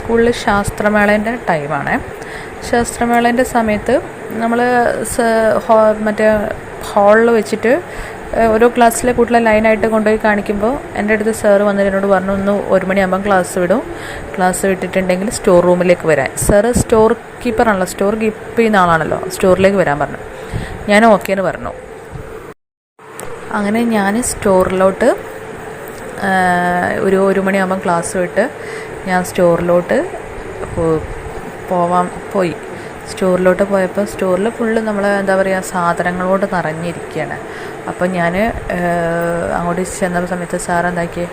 സ്കൂളിൽ ശാസ്ത്രമേളേൻ്റെ ടൈമാണ്. ശാസ്ത്രമേളേൻ്റെ സമയത്ത് നമ്മൾ മറ്റേ ഹാളിൽ വെച്ചിട്ട് ഓരോ ക്ലാസ്സിലെ കുട്ടികളെ ലൈനായിട്ട് കൊണ്ടുപോയി കാണിക്കുമ്പോൾ എൻ്റെ അടുത്ത് സാറ് വന്നിട്ട് എന്നോട് പറഞ്ഞു, ഒന്ന് 1 മണിയാകുമ്പം ക്ലാസ് വിടും, ക്ലാസ് വിട്ടിട്ടുണ്ടെങ്കിൽ സ്റ്റോർ റൂമിലേക്ക് വരാൻ. സാറ് സ്റ്റോർ കീപ്പറാണല്ലോ, സ്റ്റോർ കീപ്പ് ചെയ്യുന്ന ആളാണല്ലോ, സ്റ്റോറിലേക്ക് വരാൻ പറഞ്ഞു. ഞാൻ ഓക്കേന്ന് പറഞ്ഞു. അങ്ങനെ ഞാൻ സ്റ്റോറിലോട്ട് ഒരു 1 മണിയാകുമ്പം ക്ലാസ് വിട്ട് ഞാൻ സ്റ്റോറിലോട്ട് പോയി. സ്റ്റോറിലോട്ട് പോയപ്പോൾ സ്റ്റോറിൽ ഫുള്ള് നമ്മൾ എന്താ പറയുക, സാധനങ്ങളോട് നിറഞ്ഞിരിക്കുകയാണ്. അപ്പോൾ ഞാൻ അങ്ങോട്ട് ചെന്ന സമയത്ത് സാർ എന്താക്കി,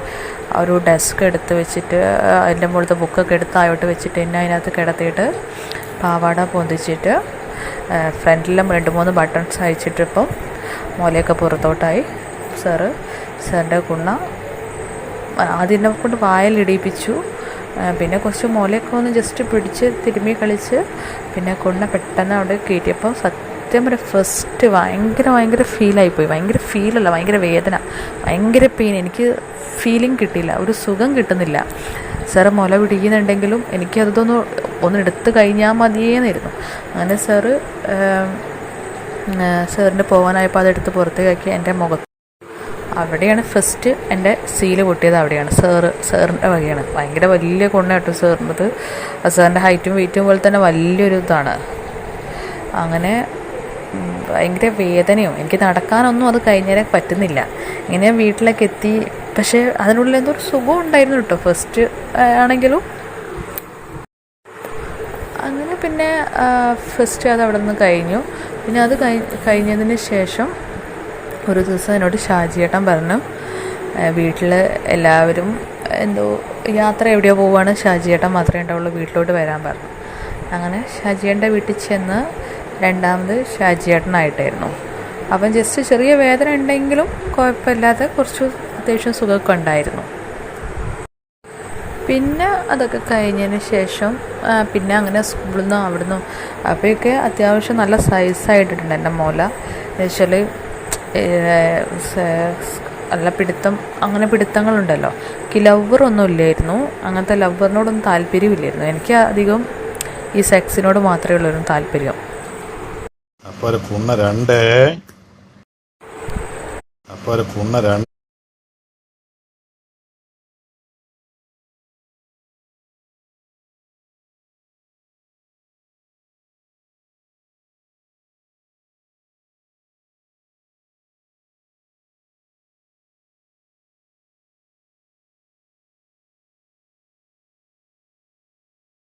ഒരു ഡെസ്ക് എടുത്ത് വെച്ചിട്ട് അതിൻ്റെ മുകളിലത്തെ ബുക്കൊക്കെ എടുത്ത് താഴോട്ട് വെച്ചിട്ട് എന്നെ അതിനകത്ത് കിടത്തിയിട്ട് പാവാട പൊന്തിച്ചിട്ട് ഫ്രണ്ടിലും 2-3 ബട്ടൺസ് അയച്ചിട്ടിപ്പം മുലയൊക്കെ പുറത്തോട്ടായി. സാറിൻ്റെ കുണ്ണ ആദ്യം കൊണ്ട് വായിലിടിപ്പിച്ചു. പിന്നെ കുറച്ച് മുലയൊക്കെ ഒന്ന് ജസ്റ്റ് പിടിച്ച് തിരുമ്മി കളിച്ച് പിന്നെ കുണ്ണ പെട്ടെന്ന് അവിടെ കയറ്റിയപ്പോൾ സത്യം ഒരു ഫസ്റ്റ് ഭയങ്കര ഫീലായിപ്പോയി. ഭയങ്കര വേദന, ഭയങ്കര പെയിൻ. എനിക്ക് ഫീലിംഗ് കിട്ടിയില്ല, ഒരു സുഖം കിട്ടുന്നില്ല. സാറ് മുല പിടിക്കുന്നുണ്ടെങ്കിലും എനിക്കതൊന്ന് എടുത്ത് കഴിഞ്ഞാൽ മതിയേന്നായിരുന്നു. അങ്ങനെ സാറിൻ്റെ പോകാനായപ്പോൾ അതെടുത്ത് പുറത്തേക്കാക്കി എൻ്റെ മുഖത്ത്. അവിടെയാണ് ഫസ്റ്റ് എൻ്റെ സീല് പൊട്ടിയത്. അവിടെയാണ് സാറിൻ്റെ വകയാണ്. ഭയങ്കര വലിയ കൊണ്ണ കേട്ടോ സാറിൻ്റെത്. സാറിൻ്റെ ഹൈറ്റും വെയിറ്റും പോലെ തന്നെ വലിയൊരു ഇതാണ്. അങ്ങനെ ഭയങ്കര വേദനയും, എനിക്ക് നടക്കാനൊന്നും അത് കഴിഞ്ഞേരാൻ പറ്റുന്നില്ല. ഇങ്ങനെ വീട്ടിലേക്ക് എത്തി. പക്ഷേ അതിനുള്ളിൽ എന്തോ ഒരു സുഖം ഉണ്ടായിരുന്നു കേട്ടോ ഫസ്റ്റ് ആണെങ്കിലും. അങ്ങനെ പിന്നെ ഫസ്റ്റ് അത് അവിടെ നിന്ന് കഴിഞ്ഞു. പിന്നെ അത് കഴിഞ്ഞതിന് ശേഷം ഒരു ദിവസം എന്നോട് ഷാജിയേട്ടൻ പറഞ്ഞു, വീട്ടിൽ എല്ലാവരും എന്തോ യാത്ര എവിടെയോ പോവുകയാണ്, ഷാജിയേട്ടൻ മാത്രമേ ഉണ്ടാവുള്ളൂ, വീട്ടിലോട്ട് വരാൻ പറഞ്ഞു. അങ്ങനെ ഷാജിയേട്ടൻ്റെ വീട്ടിൽ ചെന്ന് രണ്ടാമത് ഷാജിയേട്ടനായിട്ടായിരുന്നു. അപ്പം ജസ്റ്റ് ചെറിയ വേദന ഉണ്ടെങ്കിലും കുഴപ്പമില്ലാതെ കുറച്ച് അത്യാവശ്യം സുഖമൊക്കെ ഉണ്ടായിരുന്നു. പിന്നെ അതൊക്കെ കഴിഞ്ഞതിന് ശേഷം പിന്നെ അങ്ങനെ സ്കൂളിൽ നിന്നും അവിടുന്ന് അപ്പോഴൊക്കെ അത്യാവശ്യം നല്ല സൈസായിട്ടിട്ടുണ്ട് എൻ്റെ മോല. എന്നുവെച്ചാൽ നല്ല അങ്ങനെ പിടുത്തങ്ങളുണ്ടല്ലോ. എനിക്ക് ലവ്വറൊന്നും ഇല്ലായിരുന്നു, അങ്ങനത്തെ ലവ്വറിനോടൊന്നും താല്പര്യമില്ലായിരുന്നു. എനിക്ക് അധികം ഈ സെക്സിനോട് മാത്രമേ ഉള്ളൊരു താല്പര്യം. അപ്പോൾ ഒരു കുണ്ണ രണ്ട്